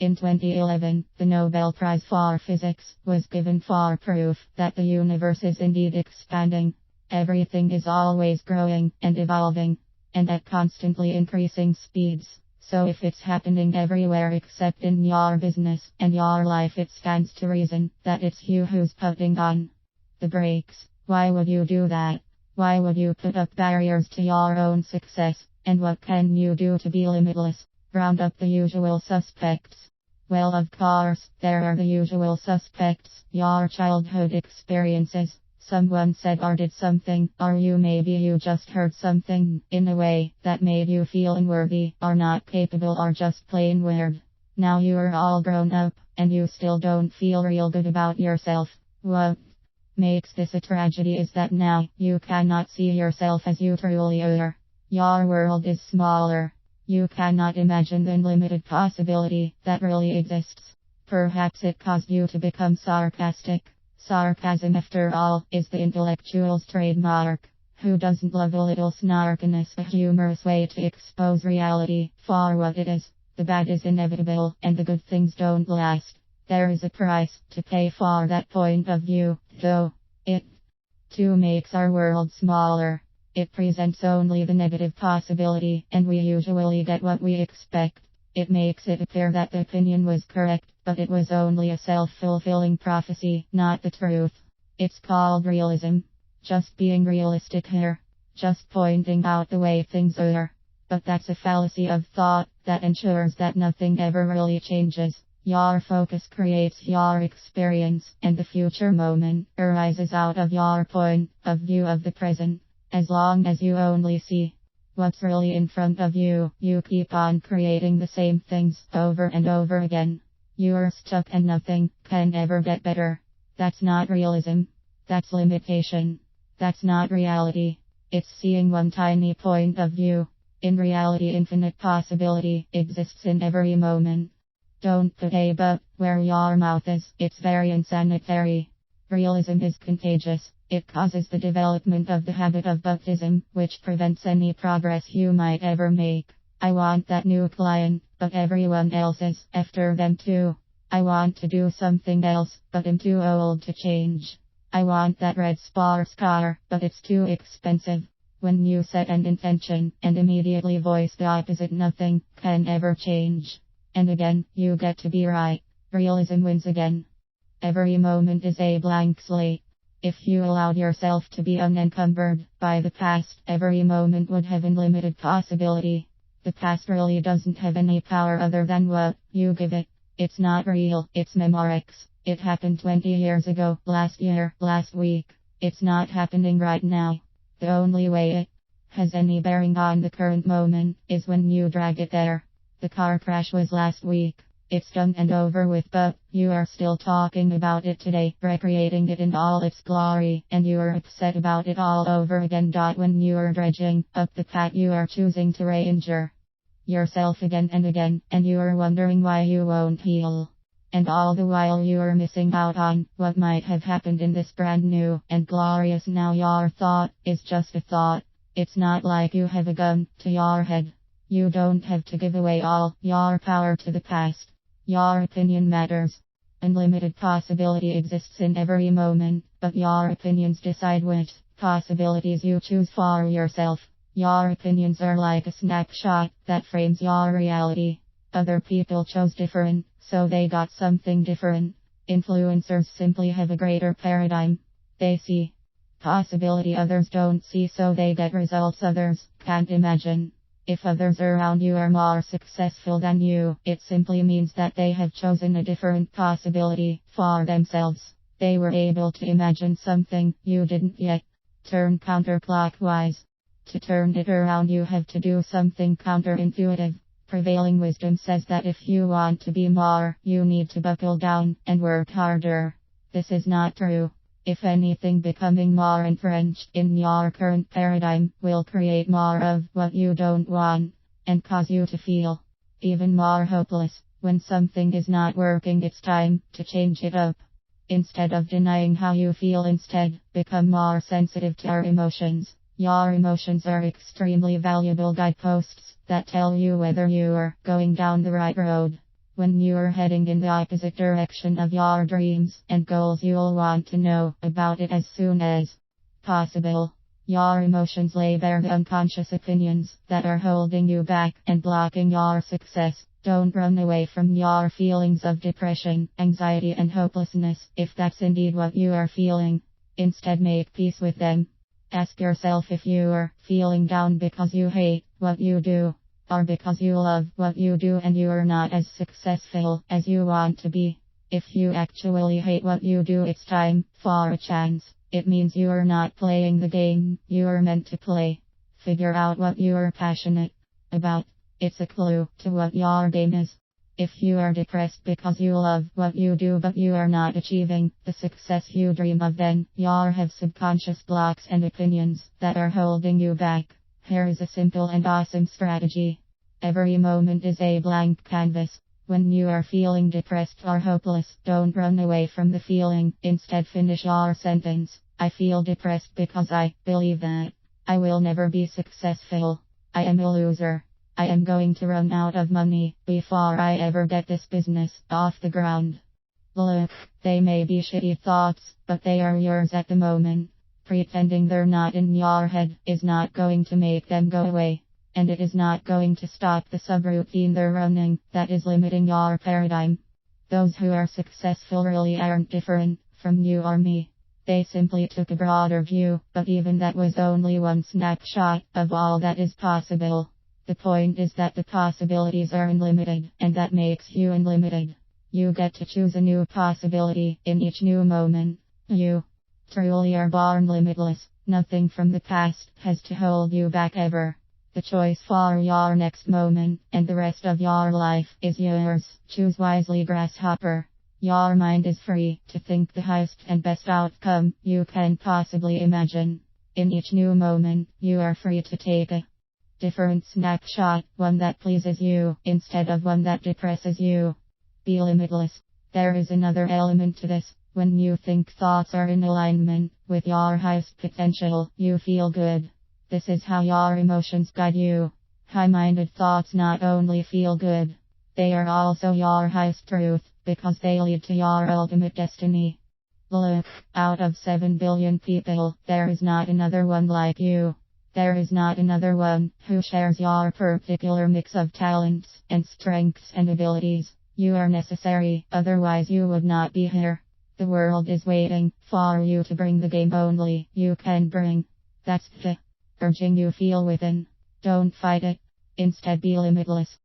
In 2011, the Nobel Prize for Physics was given for proof that the universe is indeed expanding. Everything is always growing and evolving, and at constantly increasing speeds. So if it's happening everywhere except in your business and your life, it stands to reason that it's you who's putting on the brakes. Why would you do that? Why would you put up barriers to your own success? And what can you do to be limitless? Round up the usual suspects. Well, of course, there are the usual suspects: your childhood experiences. Someone said or did something, or maybe you just heard something in a way that made you feel unworthy, or not capable, or just plain weird. Now you are all grown up, and you still don't feel real good about yourself. What makes this a tragedy is that now you cannot see yourself as you truly are. Your world is smaller. You cannot imagine the unlimited possibility that really exists. Perhaps it caused you to become sarcastic. Sarcasm, after all, is the intellectual's trademark. Who doesn't love a little snarkiness, a humorous way to expose reality for what it is? The bad is inevitable, and the good things don't last. There is a price to pay for that point of view, though. It, too, makes our world smaller. It presents only the negative possibility, and we usually get what we expect. It makes it appear that the opinion was correct, but it was only a self-fulfilling prophecy, not the truth. It's called realism. Just being realistic here. Just pointing out the way things are. But that's a fallacy of thought that ensures that nothing ever really changes. Your focus creates your experience, and the future moment arises out of your point of view of the present. As long as you only see what's really in front of you, you keep on creating the same things over and over again. You are stuck and nothing can ever get better. That's not realism. That's limitation. That's not reality. It's seeing one tiny point of view. In reality, infinite possibility exists in every moment. Don't put a but where your mouth is. It's very unsanitary. Realism is contagious. It causes the development of the habit of buttism, which prevents any progress you might ever make. I want that new client, but everyone else is after them too. I want to do something else, but I'm too old to change. I want that red sports car, but it's too expensive. When you set an intention and immediately voice the opposite, nothing can ever change. And again, you get to be right. Realism wins again. Every moment is a blank slate. If you allowed yourself to be unencumbered by the past, every moment would have unlimited possibility. The past really doesn't have any power other than what you give it. It's not real, it's memorex. It happened 20 years ago, last year, last week. It's not happening right now. The only way it has any bearing on the current moment is when you drag it there. The car crash was last week. It's done and over with, but you are still talking about it today, recreating it in all its glory, and you are upset about it all over again. When you are dredging up the path, you are choosing to re-injure yourself again and again, and you are wondering why you won't heal. And all the while you are missing out on what might have happened in this brand new and glorious now. Your thought is just a thought. It's not like you have a gun to your head. You don't have to give away all your power to the past. Your opinion matters. Unlimited possibility exists in every moment, but your opinions decide which possibilities you choose for yourself. Your opinions are like a snapshot that frames your reality. Other people chose different, so they got something different. Influencers simply have a greater paradigm. They see possibility others don't see, so they get results others can't imagine. If others around you are more successful than you, it simply means that they have chosen a different possibility for themselves. They were able to imagine something you didn't yet. Turn counterclockwise. To turn it around, you have to do something counterintuitive. Prevailing wisdom says that if you want to be more, you need to buckle down and work harder. This is not true. If anything, becoming more entrenched in your current paradigm will create more of what you don't want, and cause you to feel even more hopeless. When something is not working, it's time to change it up. Instead of denying how you feel, instead, become more sensitive to your emotions. Your emotions are extremely valuable guideposts that tell you whether you are going down the right road. When you're heading in the opposite direction of your dreams and goals, you'll want to know about it as soon as possible. Your emotions lay bare the unconscious opinions that are holding you back and blocking your success. Don't run away from your feelings of depression, anxiety, and hopelessness if that's indeed what you are feeling. Instead, make peace with them. Ask yourself if you are feeling down because you hate what you do, or because you love what you do and you are not as successful as you want to be. If you actually hate what you do, it's time for a chance. It means you are not playing the game you are meant to play. Figure out what you are passionate about. It's a clue to what your game is. If you are depressed because you love what you do but you are not achieving the success you dream of, then you have subconscious blocks and opinions that are holding you back. Here is a simple and awesome strategy. Every moment is a blank canvas. When you are feeling depressed or hopeless, don't run away from the feeling. Instead, finish your sentence. I feel depressed because I believe that I will never be successful. I am a loser. I am going to run out of money before I ever get this business off the ground. Look, they may be shitty thoughts, but they are yours at the moment. Pretending they're not in your head is not going to make them go away. And it is not going to stop the subroutine they're running that is limiting your paradigm. Those who are successful really aren't different from you or me. They simply took a broader view, but even that was only one snapshot of all that is possible. The point is that the possibilities are unlimited, and that makes you unlimited. You get to choose a new possibility in each new moment. You truly are born limitless. Nothing from the past has to hold you back ever. The choice for your next moment and the rest of your life is yours. Choose wisely, grasshopper. Your mind is free to think the highest and best outcome you can possibly imagine. In each new moment, you are free to take a different snapshot, one that pleases you instead of one that depresses you. Be limitless. There is another element to this. When you think thoughts are in alignment with your highest potential, you feel good. This is how your emotions guide you. High-minded thoughts not only feel good, they are also your highest truth, because they lead to your ultimate destiny. Look, out of 7 billion people, there is not another one like you. There is not another one who shares your particular mix of talents and strengths and abilities. You are necessary, otherwise you would not be here. The world is waiting for you to bring the game only you can bring. That's the urging you feel within. Don't fight it. Instead, be limitless.